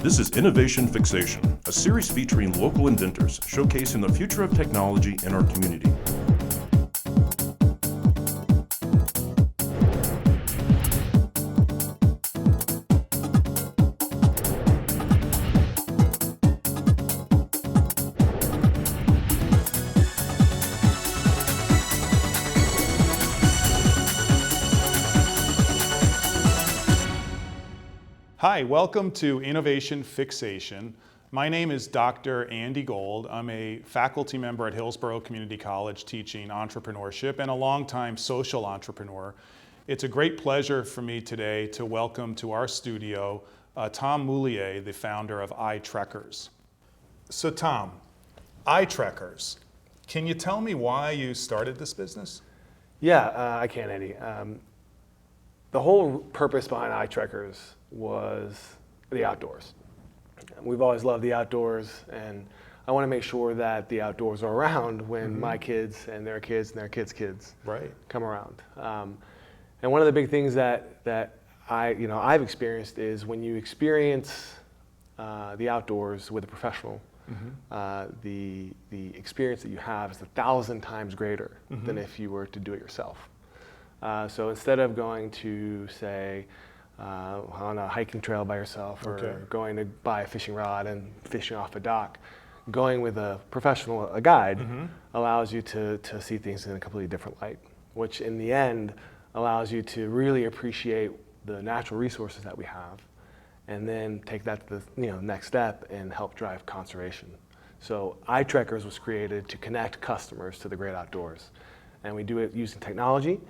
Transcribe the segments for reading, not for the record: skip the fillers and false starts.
This is Innovation Fixation, a series featuring local inventors showcasing the future of technology in our community. Hi, welcome to Innovation Fixation. My name is Dr. Andy Gold. I'm a faculty member at Hillsborough Community College teaching entrepreneurship and a longtime social entrepreneur. It's a great pleasure for me today to welcome to our studio Tom Moulier, the founder of iTrekkers. So Tom, iTrekkers, can you tell me why you started this business? Yeah, I can, Andy. The whole purpose behind iTrekkers was the outdoors. We've always loved the outdoors, and I want to make sure that the outdoors are around when my kids and their kids and their kids' kids come around. And one of the big things that I've experienced is when you experience the outdoors with a professional, the experience that you have is 1,000 times greater than if you were to do it yourself. So instead of going to, say, on a hiking trail by yourself or going to buy a fishing rod and fishing off a dock, going with a professional, a guide, allows you to see things in a completely different light, which in the end allows you to really appreciate the natural resources that we have and then take that to the next step and help drive conservation. So iTrekkers was created to connect customers to the great outdoors, and we do it using technology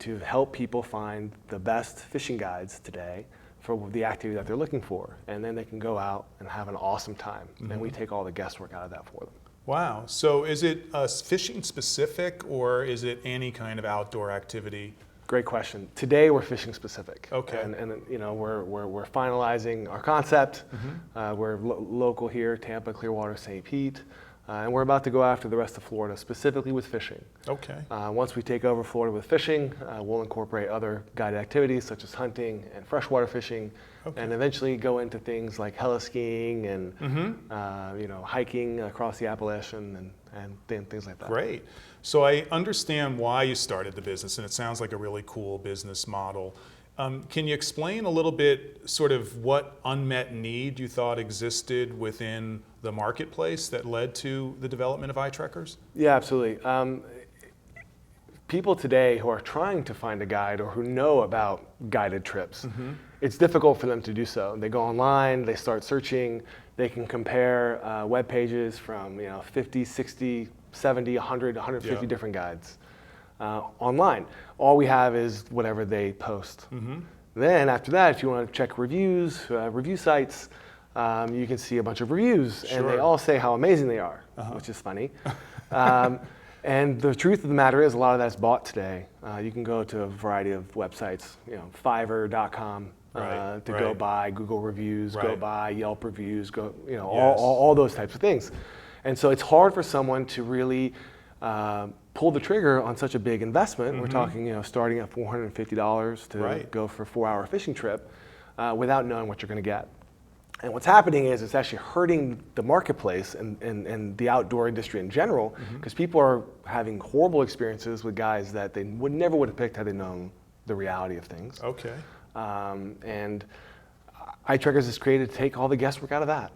to help people find the best fishing guides today for the activity that they're looking for. And then they can go out and have an awesome time. And we take all the guesswork out of that for them. Wow. So is it fishing specific or is it any kind of outdoor activity? Great question. Today we're fishing specific. Okay. And we're finalizing our concept. We're local here, Tampa, Clearwater, St. Pete. And we're about to go after the rest of Florida, specifically with fishing. Okay. Once we take over Florida with fishing, we'll incorporate other guided activities such as hunting and freshwater fishing, and eventually go into things like heli-skiing and hiking across the Appalachian and things like that. Great. So I understand why you started the business, and it sounds like a really cool business model. Can you explain a little bit sort of what unmet need you thought existed within the marketplace that led to the development of iTrekkers? Yeah, absolutely. People today who are trying to find a guide or who know about guided trips, it's difficult for them to do so. They go online, they start searching, they can compare web pages from 50, 60, 70, 100, 150 different guides. Online. All we have is whatever they post. Then after that, if you want to check reviews, review sites, you can see a bunch of reviews, and they all say how amazing they are, which is funny. And the truth of the matter is, a lot of that's bought today. You can go to a variety of websites, Fiverr.com to go buy Google reviews, go buy Yelp reviews, go all those types of things. And so it's hard for someone to really pull the trigger on such a big investment. We're talking, starting at $450 to go for a 4-hour fishing trip without knowing what you're going to get. And what's happening is it's actually hurting the marketplace and the outdoor industry in general, because people are having horrible experiences with guys that they never would have picked had they known the reality of things. Okay. And iTrekkers is created to take all the guesswork out of that.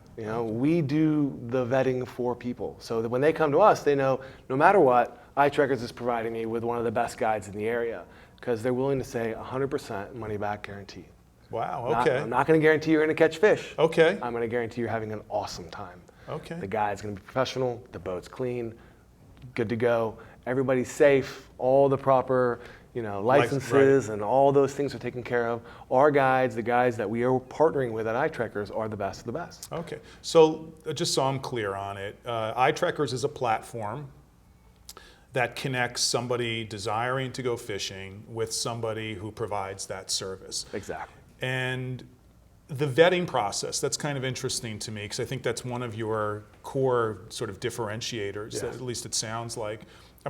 We do the vetting for people, so that when they come to us, they know no matter what, iTrekkers is providing me with one of the best guides in the area, because they're willing to say 100% money back guarantee. Wow, okay. I'm not going to guarantee you're going to catch fish. Okay. I'm going to guarantee you're having an awesome time. Okay. The guide's going to be professional, the boat's clean, good to go, everybody's safe, all the proper licenses and all those things are taken care of. Our guides, the guys that we are partnering with at iTrekkers, are the best of the best. Okay, so just so I'm clear on it, iTrekkers is a platform that connects somebody desiring to go fishing with somebody who provides that service. Exactly. And the vetting process, that's kind of interesting to me, because I think that's one of your core sort of differentiators, at least it sounds like.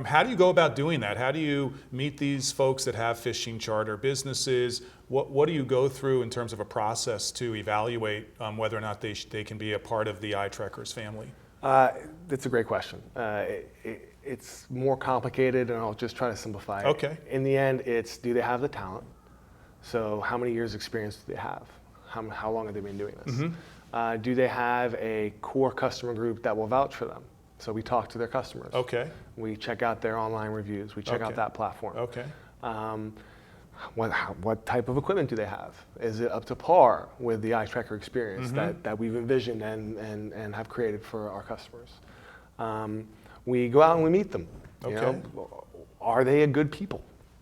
How do you go about doing that? How do you meet these folks that have fishing charter businesses? What do you go through in terms of a process to evaluate whether or not they can be a part of the iTrekkers family? That's a great question. It's more complicated, and I'll just try to simplify it. Okay. In the end, it's do they have the talent? So how many years experience do they have? How long have they been doing this? Do they have a core customer group that will vouch for them? So we talk to their customers. Okay. We check out their online reviews. We check out that platform. Okay. What type of equipment do they have? Is it up to par with the iTrekker experience that we've envisioned and have created for our customers? We go out and we meet them. You know, are they a good people?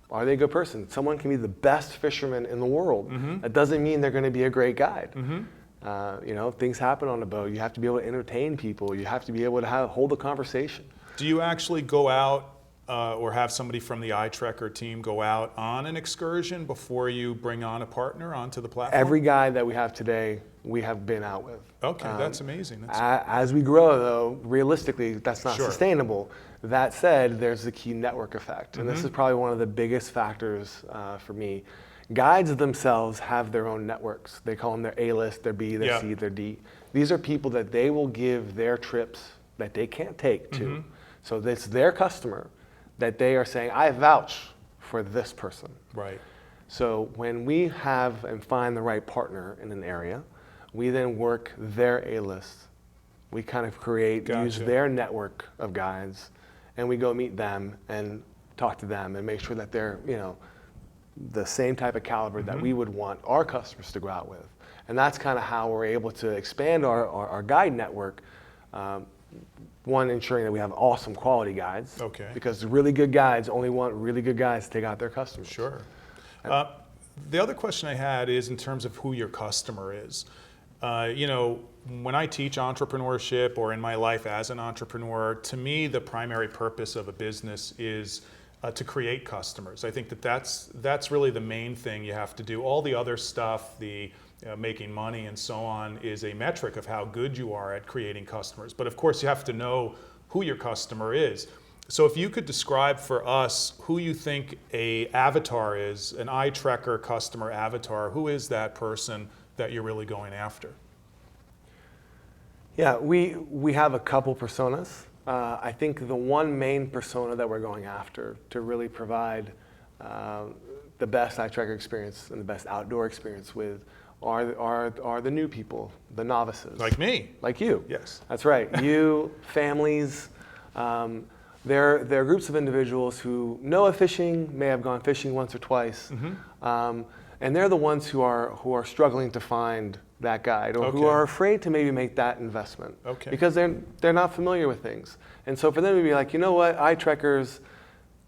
Are they a good person? Someone can be the best fisherman in the world. That doesn't mean they're going to be a great guide. You know, things happen on a boat. You have to be able to entertain people. You have to be able to hold a conversation. Do you actually go out or have somebody from the iTrekker team go out on an excursion before you bring on a partner onto the platform? Every guide that we have today, we have been out with. Okay, that's amazing. As we grow, though, realistically, that's not sustainable. That said, there's the key network effect. And this is probably one of the biggest factors for me. Guides themselves have their own networks. They call them their A-list, their B, their C, their D. These are people that they will give their trips that they can't take to. So it's their customer that they are saying, I vouch for this person. Right. So when we have and find the right partner in an area, we then work their A-list. We kind of use their network of guides, and we go meet them and talk to them and make sure that they're, you know, the same type of caliber that we would want our customers to go out with. And that's kind of how we're able to expand our guide network. One, ensuring that we have awesome quality guides. Okay. Because really good guides only want really good guides to take out their customers. Sure. The other question I had is in terms of who your customer is. You know, when I teach entrepreneurship or in my life as an entrepreneur, to me, the primary purpose of a business is to create customers. I think that's really the main thing you have to do. All the other stuff, the making money and so on, is a metric of how good you are at creating customers. But of course, you have to know who your customer is. So if you could describe for us who you think a avatar is, an iTrekker customer avatar, who is that person that you're really going after? Yeah, we have a couple personas. I think the one main persona that we're going after to really provide the best iTrekker experience and the best outdoor experience with are the new people, the novices. Like me. Like you. Yes. That's right. You, families. They're groups of individuals who know of fishing, may have gone fishing once or twice, and they're the ones who are struggling to find that guide, or who are afraid to maybe make that investment because they're not familiar with things. And so for them to be like, you know what, iTrekkers,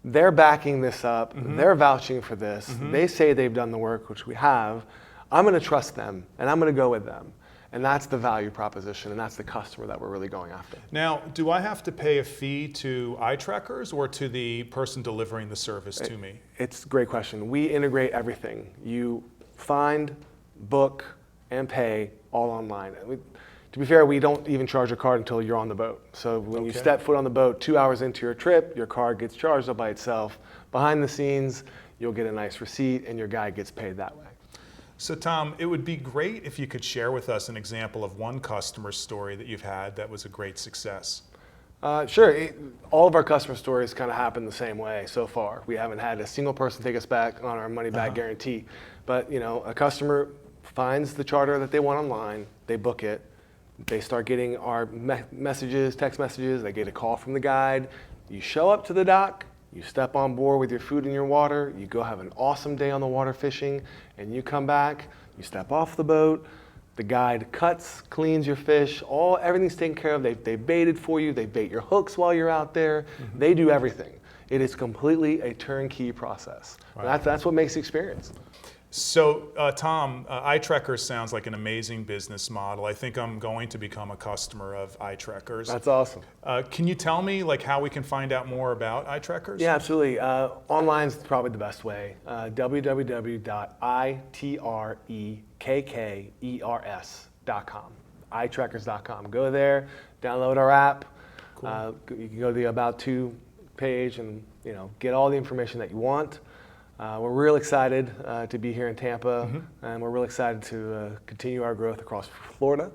they're backing this up, they're vouching for this, they say they've done the work, which we have. I'm going to trust them, and I'm going to go with them. And that's the value proposition, and that's the customer that we're really going after. Now, do I have to pay a fee to iTrekkers or to the person delivering the service to me? It's a great question. We integrate everything. You find, book, and pay all online. To be fair, we don't even charge your card until you're on the boat. So when you step foot on the boat, 2 hours into your trip, your card gets charged up by itself. Behind the scenes, you'll get a nice receipt, and your guide gets paid that way. So Tom, it would be great if you could share with us an example of one customer story that you've had that was a great success. Sure. All of our customer stories kind of happen the same way so far. We haven't had a single person take us back on our money-back guarantee. But you know, a customer finds the charter that they want online, they book it, they start getting our messages, text messages, they get a call from the guide. You show up to the dock, you step on board with your food and your water, you go have an awesome day on the water fishing, and you come back, you step off the boat, the guide cuts, cleans your fish, everything's taken care of. They baited for you, they bait your hooks while you're out there, they do everything. It is completely a turnkey process. Right. That's what makes the experience. So Tom, iTrekkers sounds like an amazing business model. I think I'm going to become a customer of iTrekkers. That's awesome. Can you tell me how we can find out more about iTrekkers? Yeah, absolutely. Online is probably the best way. www.iTrekkers.com. iTrekkers.com. Go there, download our app. Cool. You can go to the About To page and get all the information that you want. We're real excited to be here in Tampa, and we're real excited to continue our growth across Florida.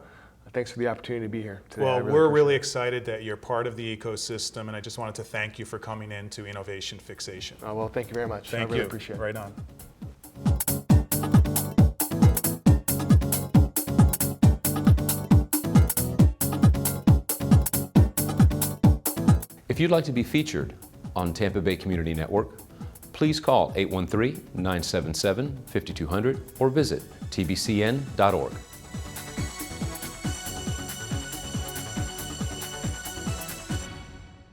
Thanks for the opportunity to be here today. Well, we're really excited that you're part of the ecosystem, and I just wanted to thank you for coming in to Innovation Fixation. Well, thank you very much. Thank I really you. appreciate it. Right on. If you'd like to be featured on Tampa Bay Community Network, please call 813-977-5200 or visit tbcn.org.